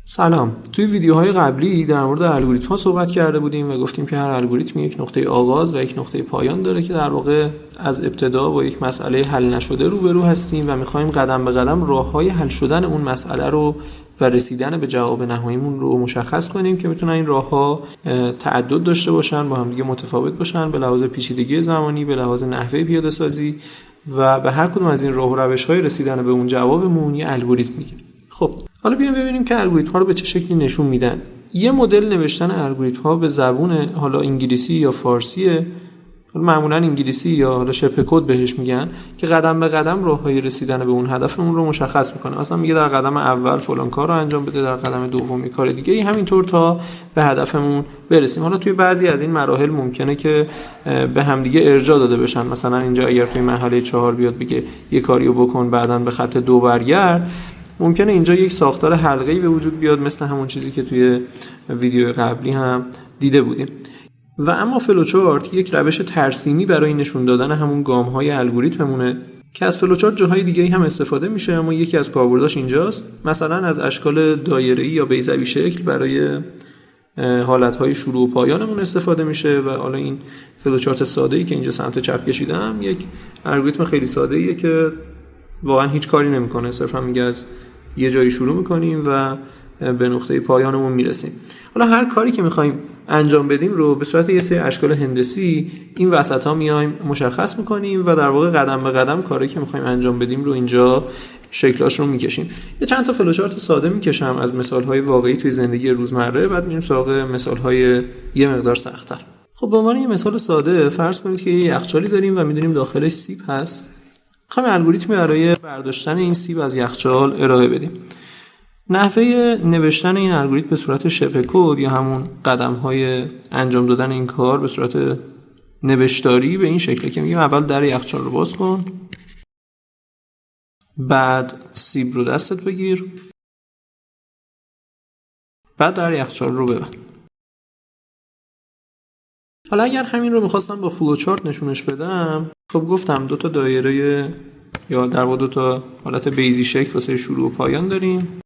سلام. توی ویدیوهای قبلی در مورد الگوریتم‌ها صحبت کرده بودیم و گفتیم که هر الگوریتمی یک نقطه آغاز و یک نقطه پایان داره که در واقع از ابتدا با یک مسئله حل نشده روبرو هستیم و می‌خوایم قدم به قدم راه‌های حل شدن اون مسئله رو و رسیدن به جواب نهاییمون رو مشخص کنیم که میتونن این راه‌ها تعدد داشته باشن، با هم دیگه متفاوت باشن به لحاظ پیچیدگی زمانی، به لحاظ نحوه پیاده‌سازی و به هر کدوم از این راه و روش‌های رسیدن به اون جوابمون یه الگوریتم میگیم. خب حالا بیایم ببینیم که الگوریتم‌ها رو به چه شکلی نشون میدن. یه مدل نوشتن الگوریتم‌ها به زبون حالا انگلیسی یا فارسیه، معمولا انگلیسی یا حالا شبه کد بهش میگن، که قدم به قدم راههای رسیدن به اون هدفمون رو مشخص میکنه. مثلا میگه در قدم اول فلان کار رو انجام بده، در قدم دوم کار دیگه، همینطور تا به هدفمون برسیم. حالا توی بعضی از این مراحل ممکنه که به هم دیگه ارجاع داده بشن. مثلا اینجا اگر توی مرحله 4 بیاد بگه یه کاریو بکن بعداً به خط 2 برگرد، ممکنه اینجا یک ساختار حلقه‌ای به وجود بیاد مثل همون چیزی که توی ویدیو قبلی هم دیده بودیم. و اما فلوچارت یک روش ترسیمی برای نشون دادن همون گام‌های الگوریتممونه که از فلوچارت جاهای دیگه‌ای هم استفاده میشه، اما یکی از کاربرداش اینجاست. مثلا از اشکال دایره‌ای یا بیضوی شکل برای حالت‌های شروع و پایانمون استفاده میشه و حالا این فلوچارت ساده‌ای که اینجا سمت چپ کشیدم یک الگوریتم خیلی ساده‌ایه که واقعا هیچ کاری نمیکنه، صرفا میگه از یه جایی شروع میکنیم و به نقطه پایانمون میرسیم. حالا هر کاری که میخوایم انجام بدیم رو به صورت یه سری اشکال هندسی این وسط ها میایم مشخص میکنیم و در واقع قدم به قدم کاری که میخوایم انجام بدیم رو اینجا شکلاش رو میکشیم. یه چند تا فلوچارت ساده میکشم از مثالهای واقعی توی زندگی روزمره، بعد میریم سراغ مثالهای یه مقدار سخت‌تر. خب به عنوان یه مثال ساده فرض کنید که یه یخچالی داریم و میدونیم داخلش سیب هست. میخوایم الگوریتمی برای برداشتن این سیب از یخچال ارائه بدیم. نحوه نوشتن این الگوریتم به صورت شبه کد یا همون قدم‌های انجام دادن این کار به صورت نوشتاری به این شکله که میگیم اول در یخچال رو باز کن، بعد سیب رو دستت بگیر، بعد در یخچال رو ببند. حالا اگر همین رو میخواستم با فلوچارت نشونش بدم، خب گفتم دو تا دایره یا در واقع دو تا حالت بیضی شکل واسه شروع و پایان داریم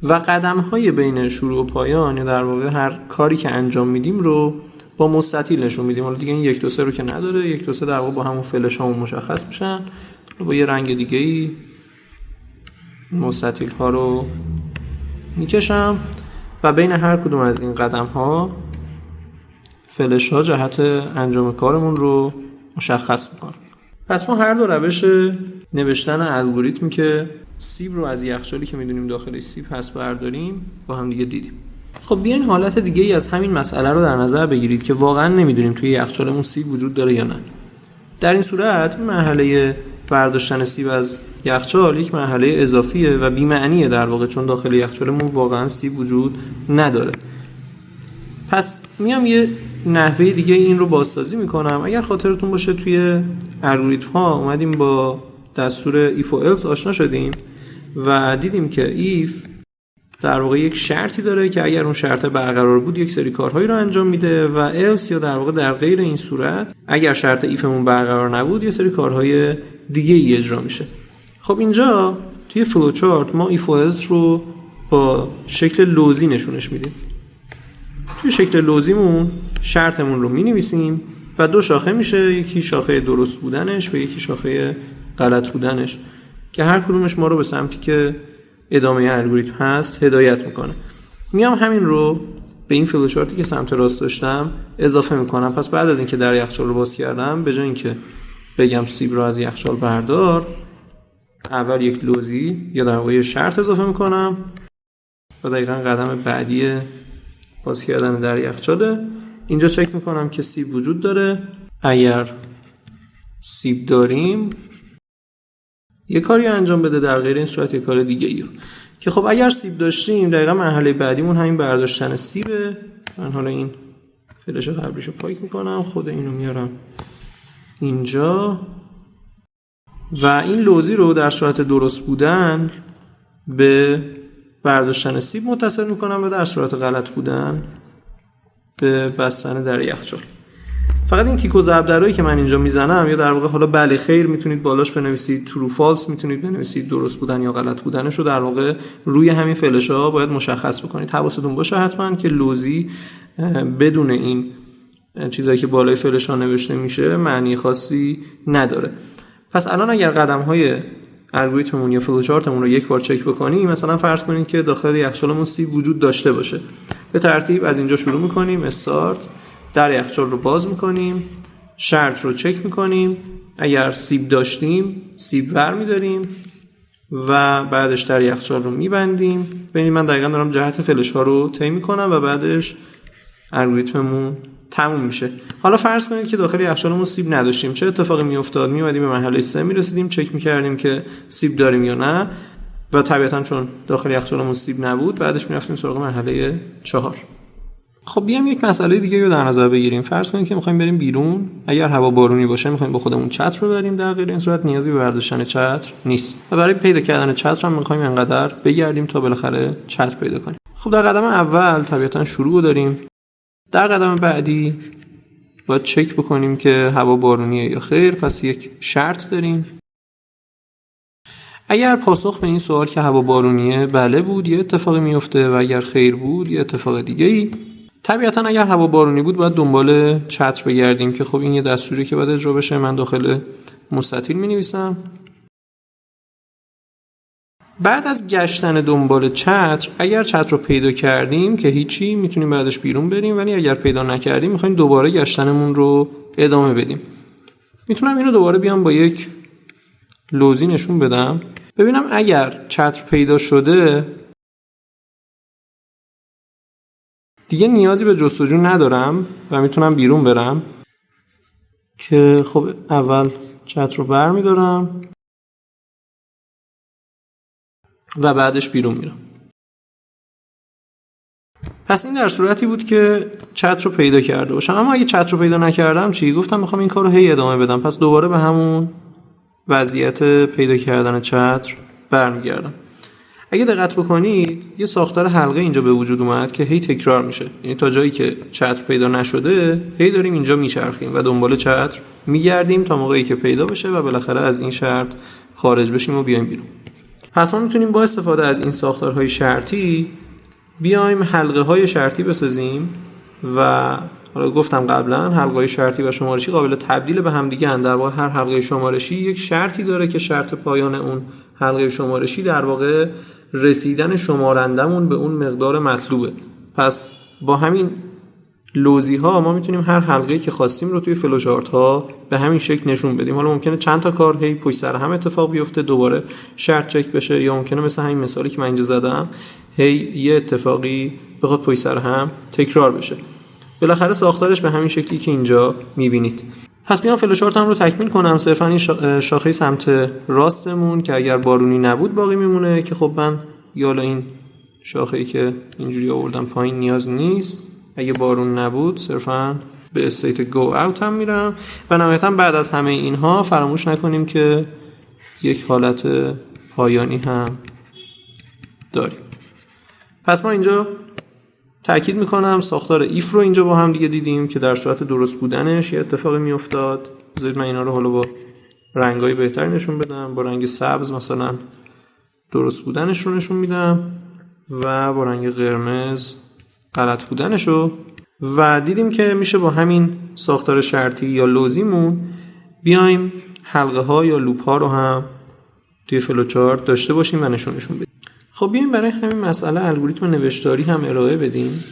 و قدم‌های بین شروع و پایان یا در واقع هر کاری که انجام میدیم رو با مستطیل نشون میدیم. حالا دیگه این 1 2 3 رو که نداره، 1 2 3 در واقع با همون فلش هامون مشخص میشن. با یه رنگ دیگه‌ای مستطیل ها رو میکشم و بین هر کدوم از این قدم‌ها فلش ها جهت انجام کارمون رو مشخص میکنه. پس ما هر دو روش نوشتن الگوریتمی که سیب رو از یخچالی که میدونیم داخلش سیب هست برداریم با هم دیگه دیدیم. خب بیاین حالت دیگه ای از همین مسئله رو در نظر بگیرید که واقعا نمیدونیم توی یخچالمون سیب وجود داره یا نه. در این صورت مرحله برداشتن سیب از یخچال یک مرحله اضافیه و بی‌معنیه در واقع، چون داخل یخچالمون واقعا سیب وجود نداره. پس میام یه نحوه دیگه این رو بازسازی میکنم. اگر خاطرتون باشه توی الگوریتم ها اومدیم با دستور if و else آشنا شدیم و دیدیم که if در واقع یک شرطی داره که اگر اون شرط برقرار بود یک سری کارهایی رو انجام میده و else یا در واقع در غیر این صورت اگر شرط ifمون برقرار نبود یه سری کارهای دیگه ای اجرا میشه. خب اینجا توی فلوچارت ما if و else رو با شکل لوزی نشونش میدیم. توی شکل لوزیمون شرطمون رو می‌نویسیم و دو شاخه میشه، یکی شاخه درست بودنش و یکی شاخه غلط بودنش که هر کدومش ما رو به سمتی که ادامه الگوریتم هست هدایت میکنه. میام همین رو به این فلوچارتی که سمت راست داشتم اضافه میکنم. پس بعد از اینکه در یخچال رو باز کردم به جای اینکه بگم سیب رو از یخچال بردار، اول یک لوزی یا در واقع شرط اضافه میکنم و دقیقاً قدم بعدی باز کردن در یخچاله. اینجا چک میکنم که سیب وجود داره. اگر سیب داریم یه کاری انجام بده، در غیر این صورت یه کار دیگه ایو. که خب اگر سیب داشتیم دقیقا مرحله بعدیمون همین برداشتن سیبه. من حالا این فلش قبلیشو پاک میکنم، خود اینو میارم اینجا و این لوزی رو در صورت درست بودن به برداشتن سیب متصل میکنم و در صورت غلط بودن به بستن در یخچال. فقط این تیک و ضرب درایی که من اینجا میزنم یا در واقع حالا بله خیر میتونید بالاش بنویسید، ترو فالس میتونید بنویسید، درست بودن یا غلط بودنش رو در واقع روی همین فلش‌ها باید مشخص بکنید. حواستون باشه حتما که لوزی بدون این چیزایی که بالای فلش‌ها نوشته میشه معنی خاصی نداره. پس الان اگر قدم‌های الگوریتممون یا فلوچارتمون رو یک بار چک بکنیم، مثلا فرض کنید که داخل یخچالمون سیب وجود داشته باشه. به ترتیب از اینجا شروع می‌کنیم، استارت، در یخچال رو باز می‌کنیم، شرط رو چک می‌کنیم، اگر سیب داشتیم سیب ور می‌داریم و بعدش در یخچال رو می‌بندیم. ببینید من دقیقاً دارم جهت فلش‌ها رو طی می‌کنم و بعدش الگوریتممون تموم میشه. حالا فرض کنید که داخل یخچالمون سیب نداشتیم، چه اتفاقی میافتاد؟ میومدیم به مرحله 3 میرسیدیم، چک میکردیم که سیب داریم یا نه و طبیعتاً چون داخل یخچالمون سیب نبود بعدش میرفتیم سراغ مرحله 4. خب بیام یک مسئله دیگه رو در نظر بگیریم. فرض کنید که می‌خوایم بریم بیرون، اگر هوا بارونی باشه می‌خوایم با خودمون چتر ببریم، در غیر این صورت نیازی به برداشتن چتر نیست و برای پیدا کردن چتر هم می‌خوایم انقدر بگردیم تا بالاخره چتر پیدا کنیم. خب در قدم اول طبیعتاً شروع داریم. در قدم بعدی باید چک بکنیم که هوا بارونیه یا خیر، پس یک شرط داریم. اگر پاسخ به این سوال که هوا بارونیه بله بود یه اتفاقی میفته و اگر خیر بود یه اتفاق دیگه ای. طبیعتا اگر هوا بارونی بود باید دنبال چتر بگردیم که خب این یه دستوری که باید اجرا بشه. من داخل مستطیل می نویسم. بعد از گشتن دنبال چتر، اگر چتر رو پیدا کردیم که هیچی، میتونیم بعدش بیرون بریم، ولی اگر پیدا نکردیم میخوایم دوباره گشتنمون رو ادامه بدیم. میتونم اینو دوباره بیام با یک لوزی نشون بدم، ببینم اگر چتر پیدا شده دیگه نیازی به جستجو ندارم و میتونم بیرون برم که خب اول چتر رو برمیدارم و بعدش بیرون میرم. پس این در صورتی بود که چتر رو پیدا کرده باشم. اما اگه چتر رو پیدا نکردم چی؟ گفتم میخوام این کار رو هی ادامه بدم، پس دوباره به همون وضعیت پیدا کردن چتر برمیگردم. اگه دقت بکنید یه ساختار حلقه اینجا به وجود اومد که هی تکرار میشه، یعنی تا جایی که چتر پیدا نشده هی داریم اینجا میچرخیم و دنبال چتر میگردیم تا موقعی که پیدا بشه و بالاخره از این شرط خارج بشیم و بیایم بیرون. پس ما میتونیم با استفاده از این ساختارهای شرطی بیایم حلقه های شرطی بسازیم و حالا گفتم قبلا حلقه های شرطی و شمارشی قابل تبدیل به هم دیگه اند. در واقع هر حلقه شمارشی یک شرطی داره که شرط پایان اون حلقه شمارشی در واقع رسیدن شمارندمون به اون مقدار مطلوبه. پس با همین لوزی ها ما میتونیم هر حلقه‌ای که خواستیم رو توی فلوچارت ها به همین شکل نشون بدیم. حالا ممکنه چند تا کار هی پشت سر هم اتفاق بیفته دوباره شرط چک بشه، یا ممکنه مثل همین مثالی که من اینجا زدم هی یه اتفاقی بخواد پشت سر هم تکرار بشه. بالاخره ساختارش به همین شکلی که اینجا میبینید. پس بیام فلوچارتم رو تکمیل کنم. صرفا این شاخه سمت راستمون که اگر بارونی نبود باقی میمونه که خب من یالا این شاخه‌ای که اینجوری آوردم پایین نیاز نیست. اگه بارون نبود صرفا به استیت گو اوت هم میرم و نهایتا بعد از همه اینها فراموش نکنیم که یک حالت پایانی هم داریم. پس ما اینجا تأکید میکنم ساختار ایف رو اینجا با هم دیگه دیدیم که در صورت درست بودنش یه اتفاقی میافتاد. بذارید من اینا رو حالا با رنگای بهتری نشون بدم. با رنگ سبز مثلا درست بودنش رو نشون میدم و با رنگ قرمز غلط بودنش رو، و دیدیم که میشه با همین ساختار شرطی یا لوزیمون بیایم حلقه ها یا لوپ ها رو هم توی فلوچارت داشته باشیم و نشون بدیم. خب بیایم برای همین مسئله الگوریتم نوشتاری هم ارائه بدیم.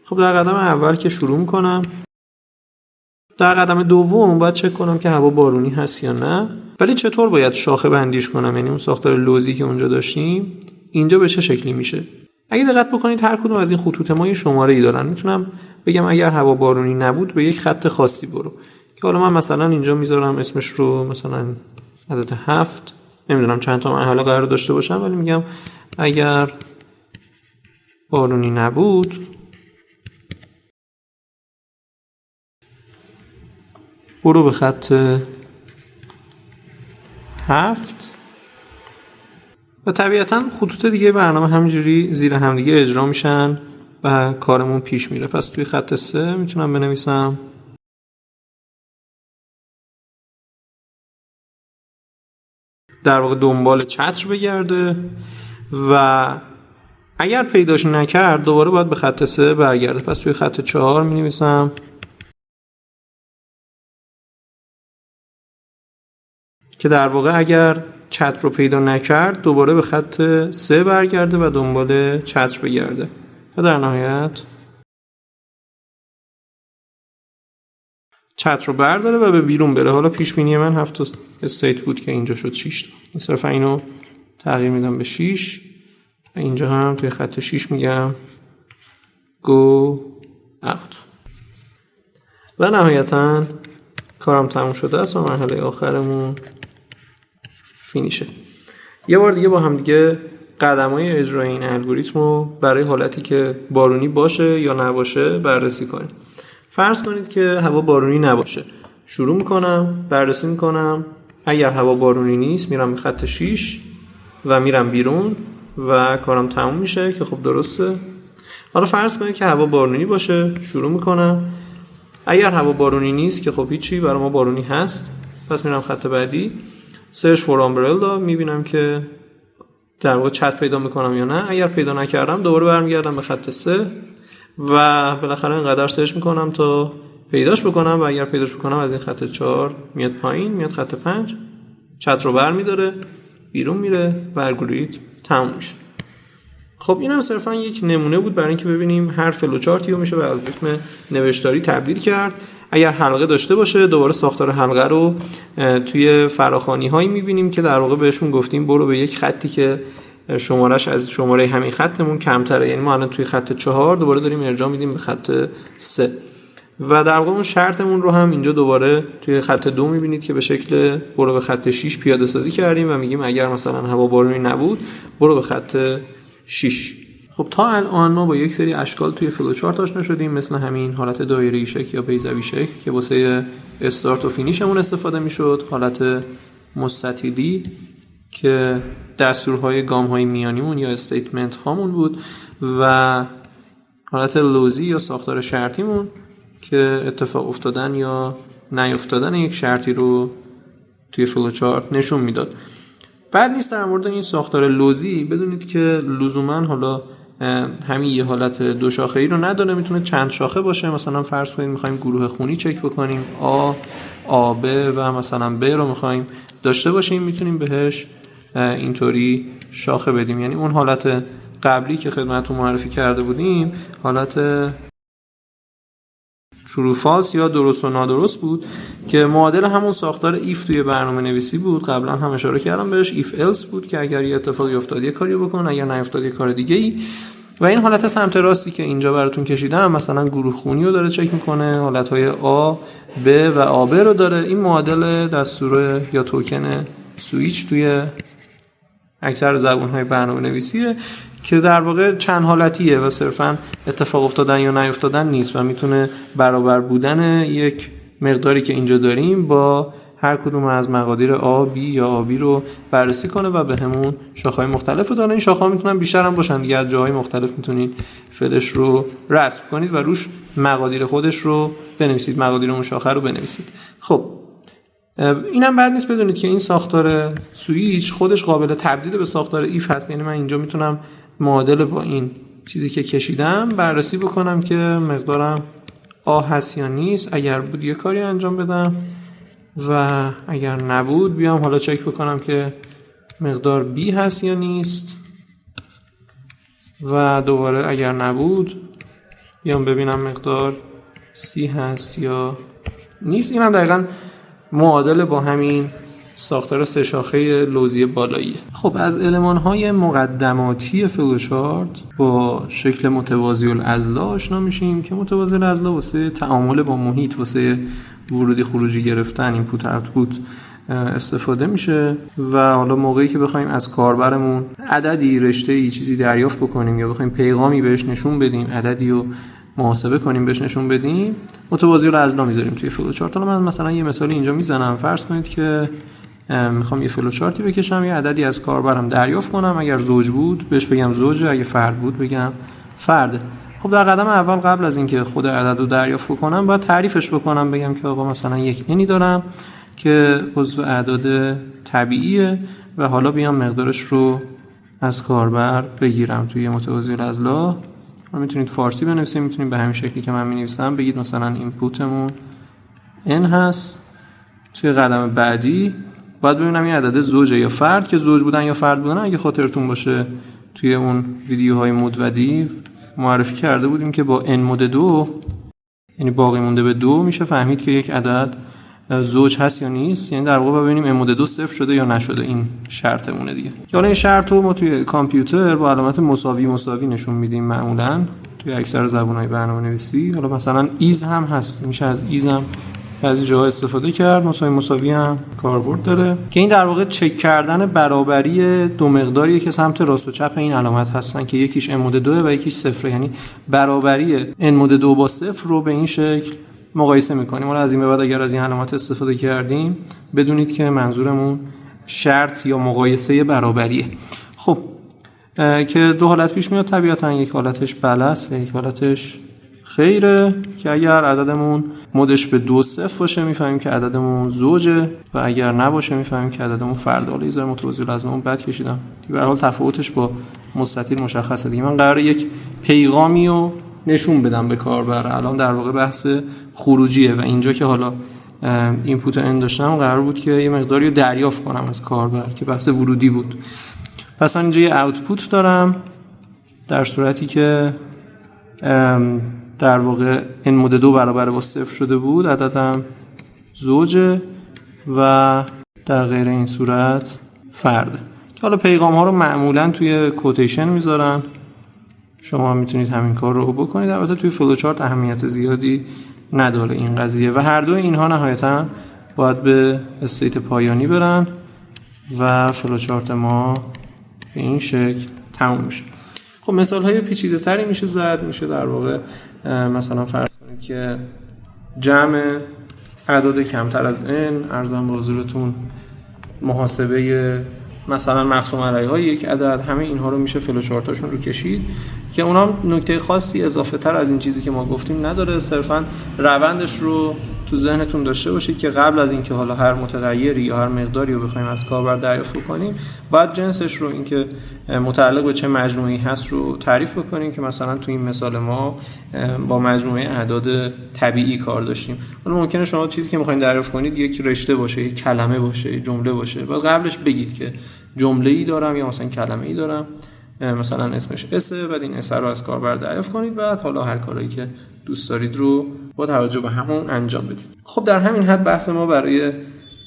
خب در قدم اول که شروع میکنم، در قدم دوم باید چک کنم که هوا بارونی هست یا نه. ولی چطور باید شاخه بندیش کنم؟ یعنی اون ساختار لوزی که اونجا داشتیم اینجا به چه شکلی میشه؟ اگه دقت بکنید هر کدوم از این خطوط ما یه شماره‌ای دارن. میتونم بگم اگر هوا بارونی نبود به یک خط خاصی برو، که حالا من مثلا اینجا میذارم اسمش رو مثلا عدد 7. نمیدونم چند تا مرحله قرار داشته باشم، ولی میگم اگر بارونی نبود برو به خط 7 و طبیعتا خطوط دیگه برنامه همینجوری زیر همدیگه اجرا میشن و کارمون پیش میره. پس توی خط 3 میتونم بنویسم در واقع دنبال چتر بگرده و اگر پیداش نکرد دوباره باید به خط 3 برگرده. پس توی خط 4 می نویسم که در واقع اگر چتر رو پیدا نکرد دوباره به خط 3 برگرده و دنبال چتر بگرده و در نهایت چتر رو برداره و به بیرون بره. حالا پیش بینی من 7 استیت بود که اینجا شد 6 تا. صرفا اینو تغییر میدم به 6 و اینجا هم توی خط 6 میگم go out و نهایتا کارم تموم شده است و مرحله آخرمون فینیشه. یه بار دیگه با هم دیگه قدم‌های اجرای این الگوریتم رو برای حالتی که بارونی باشه یا نباشه بررسی کنیم. فرض کنید که هوا بارونی نباشه. شروع میکنم بررسی میکنم. اگر هوا بارونی نیست میرم به خط 6 و میرم بیرون و کارم تموم میشه که خب درسته. حالا فرض کنید که هوا بارونی باشه. شروع میکنم. اگر هوا بارونی نیست که خب هیچی، برای ما بارونی هست، پس میرم خط بعدی search for umbrella، میبینم که در واقع چتر پیدا میکنم یا نه. اگر پیدا نکردم دوباره برمیگردم به خط 3 و بالاخره اینقدر سرچ میکنم تا پیداش بکنم و اگر پیداش بکنم از این خط 4 میاد پایین، میاد خط 5، چتر رو برمیداره، بیرون میره و الگوریتم تموم میشه. خب اینم صرفا یک نمونه بود برای اینکه ببینیم هر فلوچارتی رو میشه به الگوریتم نوشتاری تبدیل کرد. اگر حلقه داشته باشه دوباره ساختار حلقه رو توی فراخوانی هایی میبینیم که در واقع بهشون گفتیم برو به یک خطی که شمارش از شماره همین خطمون کمتره. یعنی ما الان توی خط 4 دوباره داریم ارجاع میدیم به خط 3 و در واقع اون شرطمون رو هم اینجا دوباره توی خط 2 میبینید که به شکل برو به خط 6 پیاده سازی کردیم و میگیم اگر مثلا هوا بارونی نبود برو به خط 6. خب تا الان ما با یک سری اشکال توی فلوچارت آشنا شدیم، مثل همین حالت دایره‌ای شکل یا بیضوی شکل که واسه استارت و فینیشمون استفاده میشد، حالت مستطیلی که دستورهای گام‌های میانیمون یا استیتمنت هامون بود و حالت لوزی یا ساختار شرطیمون که اتفاق افتادن یا نیافتادن یک شرطی رو توی فلوچارت نشون میداد. بعد نیست در مورد این ساختار لوزی بدونید که لزوما حالا همین یه حالت دو شاخه‌ای رو نداره، میتونه چند شاخه باشه. مثلا فرض کنید می‌خوایم گروه خونی چک بکنیم آ ب و مثلا ب رو می‌خوایم داشته باشیم، میتونیم بهش اینطوری شاخه بدیم. یعنی اون حالت قبلی که خدمتتون معرفی کرده بودیم حالت true false یا درست و نادرست بود که معادل همون ساختار if توی برنامه نویسی بود. قبلا هم اشاره کردم بهش. if else بود که اگر یه اتفاقی افتاد یه کاری بکن، اگر نیفتاد یه کار دیگه ای. و این حالت سمت راستی که اینجا براتون کشیدم مثلا گروه خونی رو داره چک میکنه، حالتهای آ ب و آ ب رو داره. این معادل دستور یا توکن سویچ توی اکثر زبان‌های برنامه‌نویسیه که در واقع چند حالتیه و صرفاً اتفاق افتادن یا نیفتادن نیست و میتونه برابر بودن یک مقداری که اینجا داریم با هر کدوم از مقادیر آ بی یا آ بی رو بررسی کنه و به همون شاخه‌های مختلف داره. این شاخه‌ها میتونن بیشتر هم باشن دیگه، از جاهای مختلف میتونید فلش رو رسم کنید و روش مقادیر خودش رو بنویسید، مقادیر اون شاخه رو بنویسید. خب اینم بعد نیست بدونید که این ساختار سویچ خودش قابل تبدیل به ساختار ایف هست. یعنی من اینجا میتونم معادل با این چیزی که کشیدم بررسی بکنم که مقدارم آ هست یا نیست. اگر بود یه کاری انجام بدم و اگر نبود بیام حالا چک بکنم که مقدار بی هست یا نیست و دوباره اگر نبود بیام ببینم مقدار سی هست یا نیست. اینم دقیقاً معادل با همین ساختار سه شاخه لوزی بالاییه. خب از المان‌های مقدماتی فلوچارت با شکل متوازی الاضلاع آشنا میشیم که متوازی الاضلاع واسه تعامل با محیط، واسه ورودی خروجی گرفتن، اینپوت اوتپوت استفاده میشه و حالا موقعی که بخوایم از کاربرمون عددی، رشته‌ای، چیزی دریافت بکنیم یا بخوایم پیغامی بهش نشون بدیم، عددی رو محاسبه کنیم بهش نشون بدیم، متوازی الاضلاع میذاریم توی فلوچارت. حالا من مثلا یه مثالی اینجا میزنم. فرض کنید که میخوام یه فلوچارتی بکشم، یه عددی از کاربرم دریافت کنم. اگر زوج بود بهش بگم زوجه، اگه فرد بود بگم فرد. خب در قدم اول قبل از اینکه خود عدد رو دریافت کنم باید تعریفش بکنم، بگم که آقا مثلا یک نی دارم که عضو اعداد طبیعیه و حالا بیام مقدارش رو از کاربر بگیرم توی متوازی الاضلاع. میتونید فارسی بنویسید، میتونید به همین شکلی که من می‌نویسم بگید مثلا اینپوتمون n هست. توی قدم بعدی باید ببینم این عدد زوجه یا فرد، که زوج بودن یا فرد بودن اگه خاطرتون باشه توی اون ویدیوهای مود و دیو معرفی کرده بودیم که با n مود 2 یعنی باقی مونده به 2 میشه فهمید که یک عدد زوج هست یا نیست. یعنی در واقع ببینیم n مود 2 صفر شده یا نشده، این شرطمونه دیگه. حالا این شرط رو ما توی کامپیوتر با علامت مساوی نشون میدیم معمولاً توی اکثر زبان‌های برنامه‌نویسی. حالا مثلا ایز هم هست، میشه از ایز هم بعضی جاها استفاده کرد. مساوی هم کاربرد داره که این در واقع چک کردن برابری دو مقداریه که سمت راست و چپ این علامت هستن که یکیش n مود 2 و یکیش صفره. یعنی برابری n مود 2 با صفر رو به این شکل مقایسه میکنیم. حالا از این به بعد اگر از این علامت استفاده کردیم بدونید که منظورمون شرط یا مقایسه برابریه. خب که دو حالت پیش میاد طبیعتا، یک حالتش بله است و یک حالتش خیره، که اگر عددمون مودش به 2 صفر باشه میفهمیم که عددمون زوجه و اگر نباشه میفهمیم که عددمون فرد. حالا یه ذره متوازی الاضلاع بد کشیدم، به هر حال تفاوتش با مستطیل مشخصه دیگه. من قراره یک پیغامی رو نشون بدم به کاربر. الان در واقع بحث خروجیه و اینجا که حالا اینپوت n داشتم قرار بود که یه مقداری رو دریافت کنم از کاربر که بحث ورودی بود. پس من اینجا یه اوتپوت دارم در صورتی که در واقع n مود 2 برابر با صفر شده بود، عددم زوجه و در غیر این صورت فرده. که حالا پیغام ها رو معمولا توی کوتیشن میذارن، شما میتونید همین کار رو بکنید. البته توی فلوچارت اهمیت زیادی نداره این قضیه و هر دو اینها نهایتا باید به استیت پایانی برن و فلوچارت ما به این شکل تموم میشه. خب مثال های پیچیده تری میشه زد. میشه در واقع مثلا فرض کنید که جمع اعداد کمتر از n، ارزم به حضورتون محاسبه مثلا مقسوم علیه های یک عدد، همه اینها رو میشه فلوچارتاشون رو کشید که اونا نکته خاصی اضافه تر از این چیزی که ما گفتیم نداره. صرفا روندش رو تو ذهنتون داشته باشید که قبل از اینکه حالا هر متغیری یا هر مقداری رو بخوایم از کاربر دریافت کنیم باید جنسش رو، اینکه متعلق به چه مجموعه‌ای هست رو تعریف بکنیم که مثلا تو این مثال ما با مجموعه اعداد طبیعی کار داشتیم. حالا ممکنه شما چیزی که می‌خواید دریافت کنید یک رشته باشه، یک کلمه باشه، یک جمله باشه. بعد قبلش بگید که جمله‌ای دارم یا مثلا کلمه‌ای دارم، مثلا اسمش اسه، بعد این اسه رو از کاربر دریافت کنید، بعد حالا هر کاری که دوست دارید رو با توجه به همون انجام بدید. خب در همین حد بحث ما برای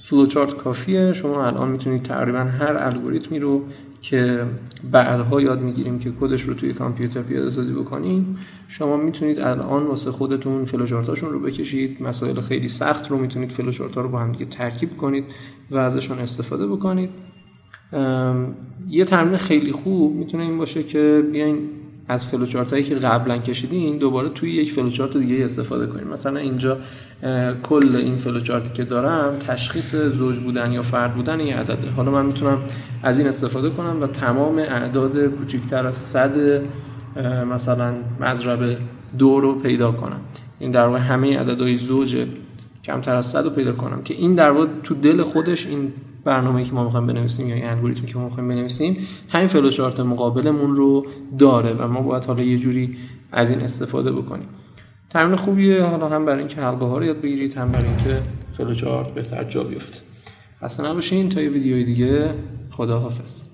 فلوچارت کافیه. شما الان میتونید تقریبا هر الگوریتمی رو که بعدها یاد میگیریم که کدش رو توی کامپیوتر پیاده سازی بکنیم، شما میتونید الان واسه خودتون فلوچارتاشون رو بکشید. مسائل خیلی سخت رو میتونید فلوچارت‌ها رو با هم دیگه ترکیب کنید و ازشون استفاده بکنید. یه تمرین خیلی خوب میتونه این باشه که بیاین از فلوچارتایی که قبلا کشیدین دوباره توی یک فلوچارت دیگه استفاده کنیم. مثلا اینجا کل این flowchart'i که دارم تشخیص زوج بودن یا فرد بودن این عدده. حالا من میتونم از این استفاده کنم و تمام اعداد کوچکتر از 100 مثلا مضرب 2 رو پیدا کنم. این در واقع همه عددهای زوج کمتر از 100 رو پیدا کنم که این در واقع تو دل خودش این برنامه‌ای که ما می‌خوایم بنویسیم یا این الگوریتمی که ما می‌خوایم بنویسیم همین فلوچارت مقابلمون رو داره و ما باید حالا یه جوری از این استفاده بکنیم. تمرین خوبیه، حالا هم برای اینکه حلقه ها رو یاد بگیرید، هم برای اینکه فلوچارت بهتر جا بیفته. خسته نباشین تا یه ویدیوی دیگه. خداحافظ.